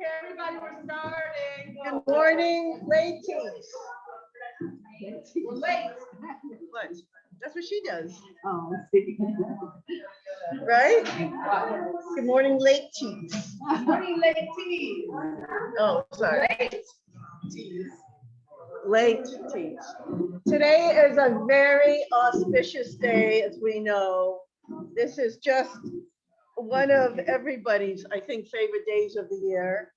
Okay, everybody, we're starting. Good morning, ladies. We're late. What? That's what she does. Oh, right? Good morning, ladies. Good morning, ladies. Oh, sorry. Late teas. Today is a very auspicious day, as we know. This is just one of everybody's, I think, favorite days of the year.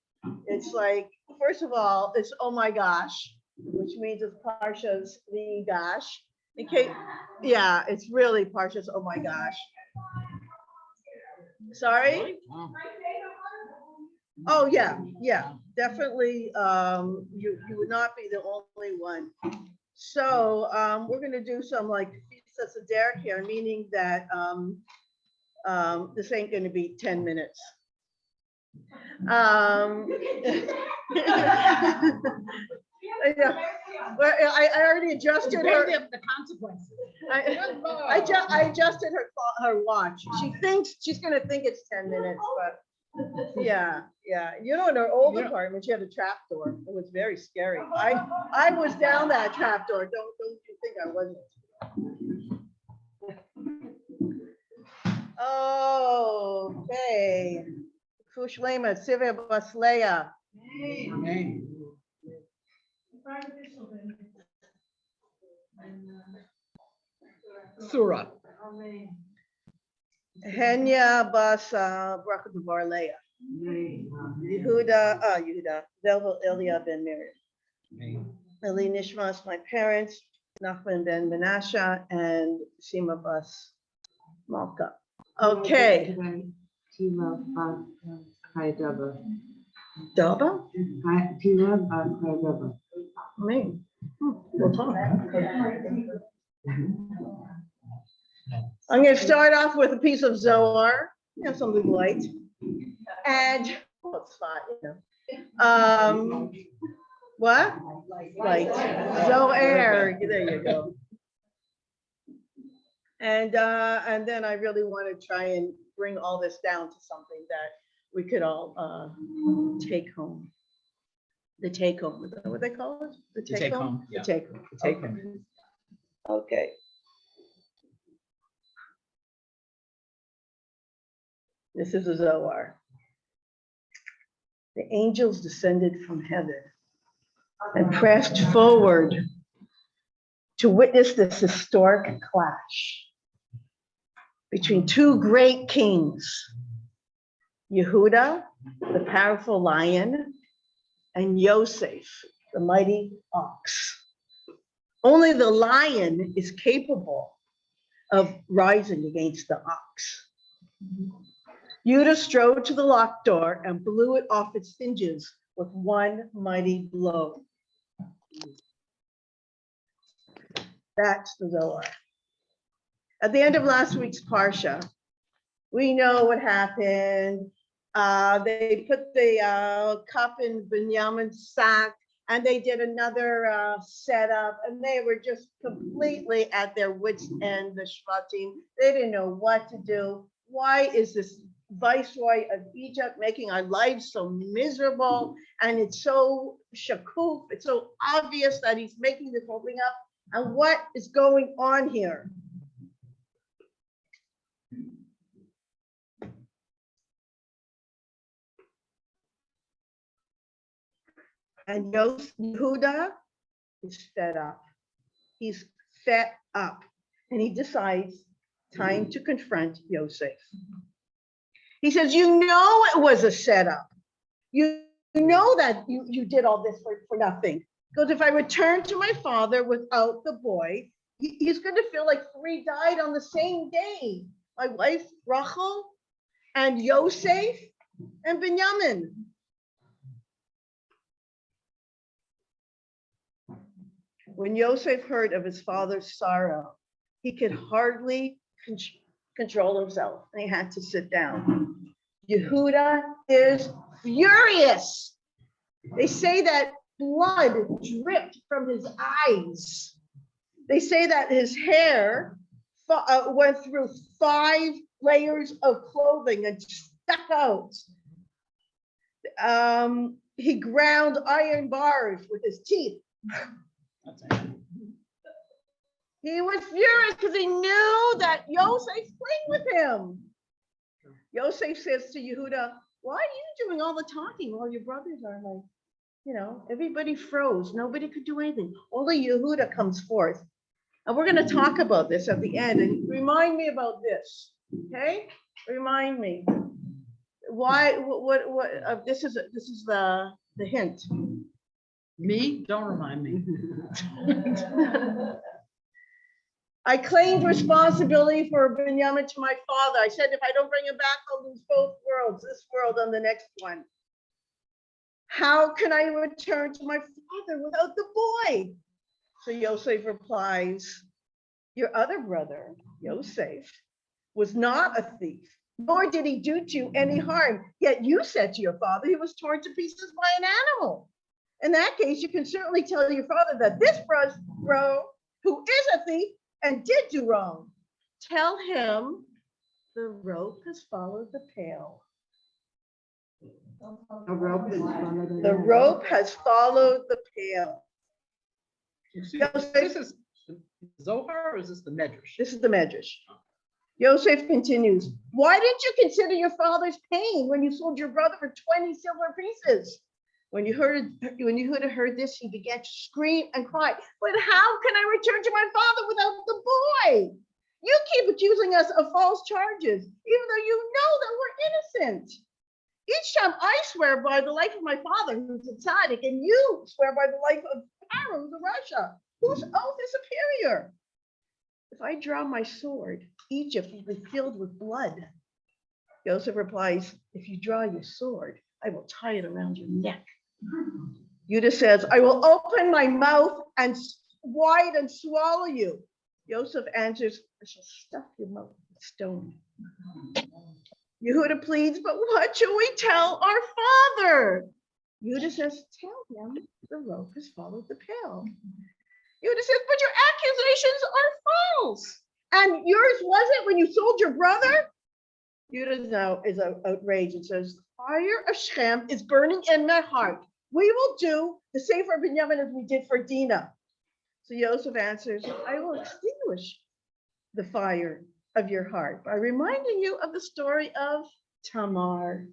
It's like, first of all, it's oh my gosh, which means it's Parsha's the gosh. In case, yeah, it's really Parsha's oh my gosh. Sorry? Oh yeah, definitely. You would not be the only one. So we're gonna do some like sets of Derek here, meaning that this ain't gonna be 10 minutes. I already adjusted her. The consequences. I adjusted her watch. She thinks she's gonna think it's 10 minutes, but yeah. You know, in our old apartment, she had a trap door. It was very scary. I was down that trap door. Don't you think I wasn't? Okay. Kushlema, Sivya Basleya. Amen. Surah. Henya Bas Bracha Dvar Leah. Yehuda, Zelvel Elia ben Miriam. Eli Nishmas, my parents, Nachman ben Menashe, and Shima Bas Malka. Okay. Doba? Me. We'll talk. I'm going to start off with a piece of Zohar, something light, and Tzfat, what? Light. Zohar. There you go. And then I really want to try and bring all this down to something that we could all take home. The take home. Is that what they call it? The take home. Yeah. The take home. The take home. Okay. This is a Zohar. The angels descended from heaven and pressed forward to witness this historic clash between two great kings, Yehuda, the powerful lion, and Yosef, the mighty ox. Only the lion is capable of rising against the ox. Yehuda strode to the locked door and blew it off its hinges with one mighty blow. That's the Zohar. At the end of last week's Parsha, we know what happened. They put the cup in Binyamin's sack, and they did another setup, and they were just completely at their wits' end, the Shvatim. They didn't know what to do. Why is this viceroy of Egypt making our lives so miserable? And it's so shakuf, it's so obvious that he's making this whole thing up. And what is going on here? And Yehuda is fed up. He's fed up. And he decides, time to confront Yosef. He says, you know it was a setup. You know that you did all this for nothing. Because if I return to my father without the boy, he's going to feel like 3 died on the same day. My wife, Rachel, and Yosef, and Binyamin. When Yosef heard of his father's sorrow, he could hardly control himself, and he had to sit down. Yehuda is furious. They say that blood dripped from his eyes. They say that his hair went through 5 layers of clothing and stuck out. he ground iron bars with his teeth. He was furious because he knew that Yosef's playing with him. Yosef says to Yehuda, why are you doing all the talking while your brothers are like, everybody froze. Nobody could do anything. Only Yehuda comes forth. And we're going to talk about this at the end. And remind me about this, okay? Remind me. Why, this is the hint. Me? Don't remind me. I claimed responsibility for Binyamin to my father. I said, if I don't bring him back, I'll lose both worlds, this world and the next one. How can I return to my father without the boy? So Yosef replies, your other brother, Yosef, was not a thief, nor did he do to you any harm. Yet you said to your father he was torn to pieces by an animal. In that case, you can certainly tell your father that this bro, who is a thief and did do wrong, tell him the rope has followed the pail. The rope has followed the pail. This is Zohar or is this the Medrash? This is the Medrash. Yosef continues, why didn't you consider your father's pain when you sold your brother for 20 silver pieces? When Yehuda heard this, he began to scream and cry, but how can I return to my father without the boy? You keep accusing us of false charges, even though you know that we're innocent. Each time I swear by the life of my father, who's a tzaddik, and you swear by the life of Pharaoh, who's a Rasha, whose oath is superior. If I draw my sword, Egypt will be filled with blood. Joseph replies, if you draw your sword, I will tie it around your neck. Yehuda says, I will open my mouth and wide and swallow you. Joseph answers, I shall stuff your mouth with stone. Yehuda pleads, but what shall we tell our father? Yehuda says, tell him the rope has followed the pail. Yehuda says, but your accusations are false. And yours was it when you sold your brother? Yehuda now is outraged and says, the fire of Shem is burning in my heart. We will do the same for Binyamin as we did for Dinah. So Joseph answers, I will extinguish the fire of your heart by reminding you of the story of Tamar.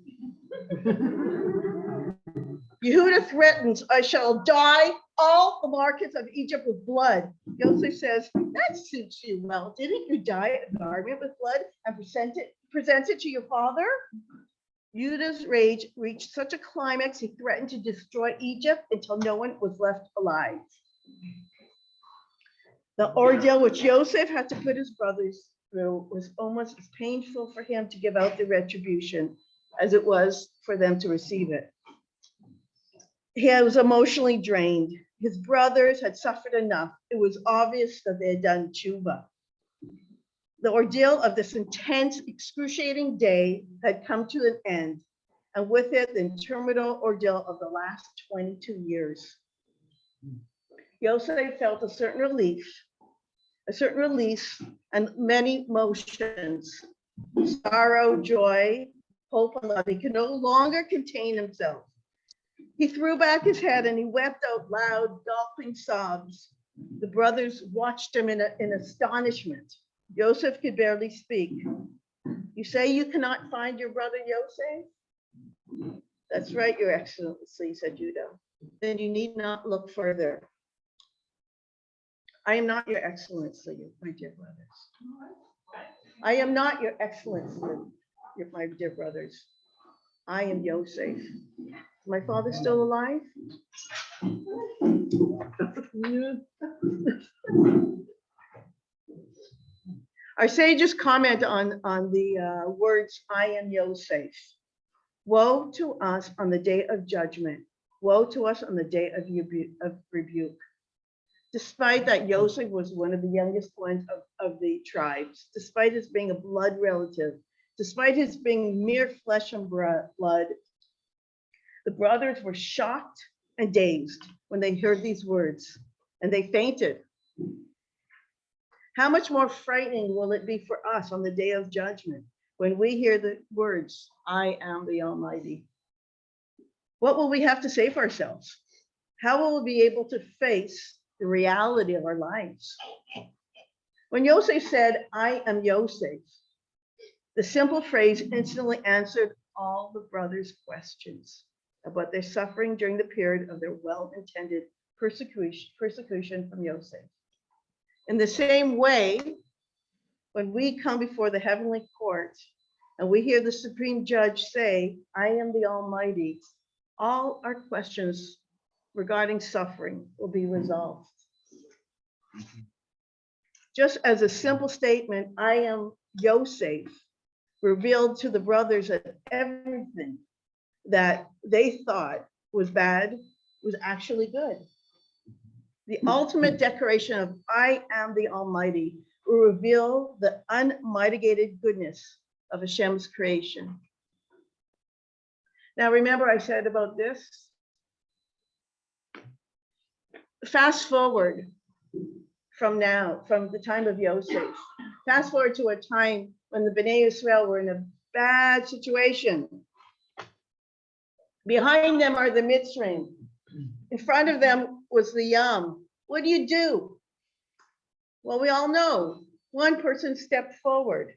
Yehuda threatens, I shall dye all the markets of Egypt with blood. Joseph says, that suits you well. Didn't you dye a garment with blood and present it to your father? Yehuda's rage reached such a climax, he threatened to destroy Egypt until no one was left alive. The ordeal which Joseph had to put his brothers through was almost as painful for him to give out the retribution as it was for them to receive it. He was emotionally drained. His brothers had suffered enough. It was obvious that they had done tshuva. The ordeal of this intense, excruciating day had come to an end, and with it, the interminable ordeal of the last 22 years. Yosef felt a certain release, and many emotions, sorrow, joy, hope, and love. He could no longer contain himself. He threw back his head and he wept out loud, gulping sobs. The brothers watched him in astonishment. Yosef could barely speak. You say you cannot find your brother Yosef? That's right, Your Excellency, said Judah. Then you need not look further. I am not Your Excellency, my dear brothers. I am not Your Excellency, my dear brothers. I am Yosef. Is my father still alive? Our sages comment on the words, I am Yosef. Woe to us on the day of judgment. Woe to us on the day of rebuke. Despite that Yosef was one of the youngest ones of the tribes, despite his being a blood relative, despite his being mere flesh and blood, the brothers were shocked and dazed when they heard these words, and they fainted. How much more frightening will it be for us on the day of judgment when we hear the words, I am the Almighty? What will we have to say for ourselves? How will we be able to face the reality of our lives? When Yosef said, I am Yosef, the simple phrase instantly answered all the brothers' questions about their suffering during the period of their well-intended persecution from Yosef. In the same way, when we come before the heavenly court and we hear the supreme judge say, I am the Almighty, all our questions regarding suffering will be resolved. Just as a simple statement, I am Yosef, revealed to the brothers that everything that they thought was bad was actually good. The ultimate declaration of I am the Almighty will reveal the unmitigated goodness of Hashem's creation. Now, remember I said about this? Fast forward from the time of Yosef. Fast forward to a time when the Bnei Israel were in a bad situation. Behind them are the Mitzrayim. In front of them was the Yam. What do? Well, we all know. One person stepped forward.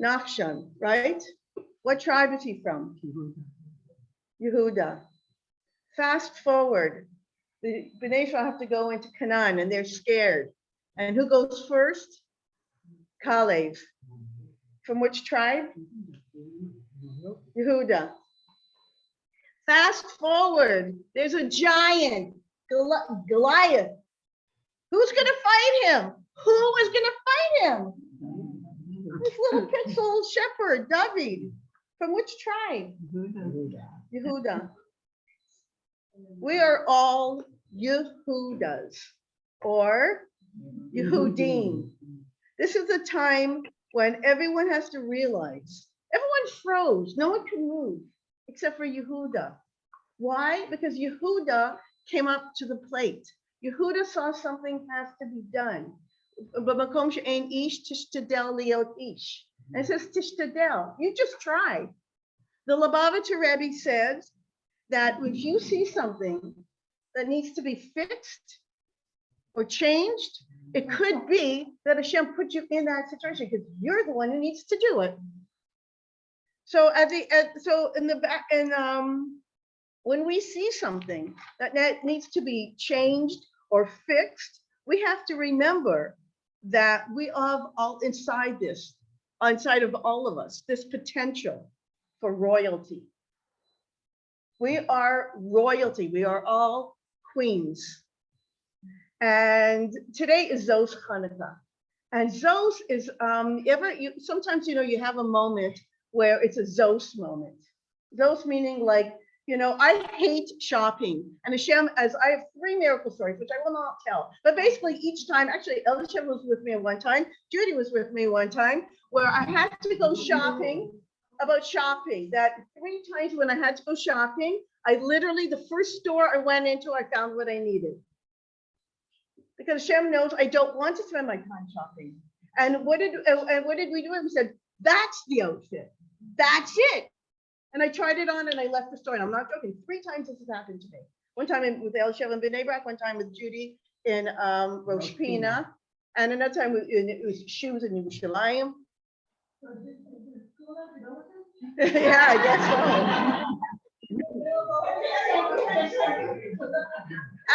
Nachshon, right? What tribe is he from? Yehuda. Fast forward. The Bnei Israel have to go into Canaan and they're scared. And who goes first? Kalev. From which tribe? Yehuda. Fast forward, there's a giant, Goliath. Who's going to fight him? Who is going to fight him? This little pixel shepherd, David. From which tribe? Yehuda. We are all Yehudas or Yehudim. This is a time when everyone has to realize, everyone froze, no one can move except for Yehuda. Why? Because Yehuda came up to the plate. Yehuda saw something has to be done. B'makom she'ein ish tishtadel liot ish. And it says tishtadel, you just try. The Lubavitcher Rebbe says that if you see something that needs to be fixed or changed, it could be that Hashem put you in that situation because you're the one who needs to do it. So when we see something that needs to be changed or fixed, we have to remember that we are all inside of all of us, this potential for royalty. We are royalty. We are all queens. And today is Zos Chanukah. And Zos is, sometimes, you have a moment where it's a Zos moment. Zos meaning like, I hate shopping. And Hashem, I have 3 miracle stories, which I will not tell. But basically each time, actually, Elisha was with me one time. Judy was with me one time, where I had to go shopping. That 3 times when I had to go shopping, I literally, the first store I went into, I found what I needed. Because Hashem knows I don't want to spend my time shopping. And what did we do? We said, that's the outfit. That's it. And I tried it on and I left the store. And I'm not joking. 3 times this has happened to me. One time with El Shev and Bnei Brak, one time with Judy in Rosh Pina, and another time it was shoes in Yerushalayim. Yeah, I guess so.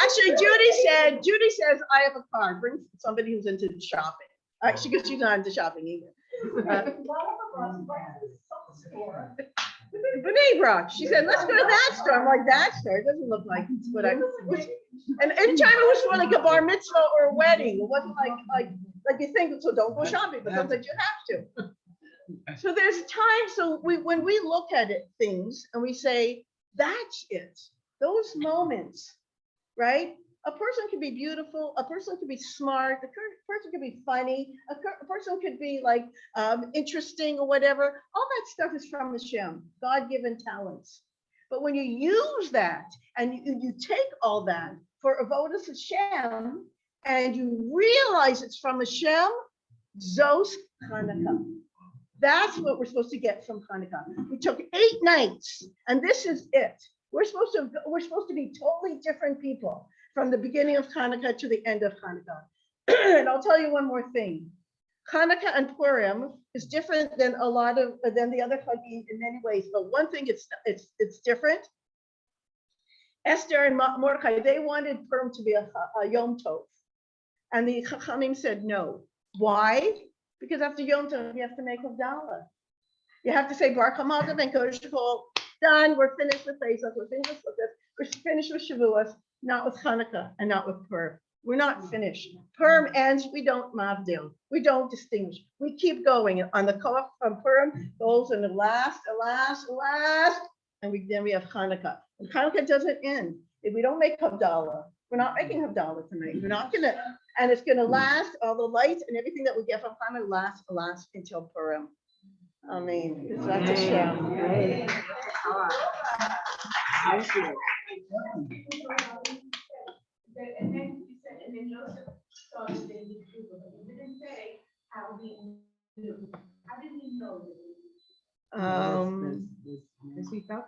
Actually, Judy says, I have a car. Bring somebody who's into shopping. Because she's not into shopping either. Bnei Brak, she said, let's go to that store. I'm like, that store? It doesn't look like what I was. And anytime it was for like a bar mitzvah or a wedding, it wasn't like you think, so don't go shopping, but sometimes you have to. So there's time, so when we look at things and we say, that's it, those moments, right? A person could be beautiful, a person could be smart, a person could be funny, a person could be like interesting or whatever. All that stuff is from Hashem, God-given talents. But when you use that and you take all that for avodas Hashem and you realize it's from Hashem, Zos Chanukah. That's what we're supposed to get from Chanukah. We took 8 nights, and this is it. We're supposed to be totally different people from the beginning of Chanukah to the end of Chanukah. And I'll tell you one more thing. Chanukah and Purim is different than than the other Chagim in many ways. But one thing it's different. Esther and Mordechai, they wanted Purim to be a Yom Tov. And the Chachamim said no. Why? Because after Yom Tov, you have to make Havdalah. You have to say, Baruch HaMalkav and Kodesh Kol, done, we're finished with Pesach, we're finished with this, we're finished with Shavuos, not with Chanukah and not with Purim. We're not finished. Purim ends, we don't mavdil, we don't distinguish. We keep going. On the Koach from Purim goes in the last, and then we have Chanukah. And Chanukah doesn't end. If we don't make Havdalah, we're not making Havdalah tonight. We're not gonna, and it's gonna last, all the lights and everything that we get from Chanukah last until Purim. I mean, that's a shame. And then you said, and then Joseph saw that they did too, but he didn't say how he knew. How did he know that? Because he saw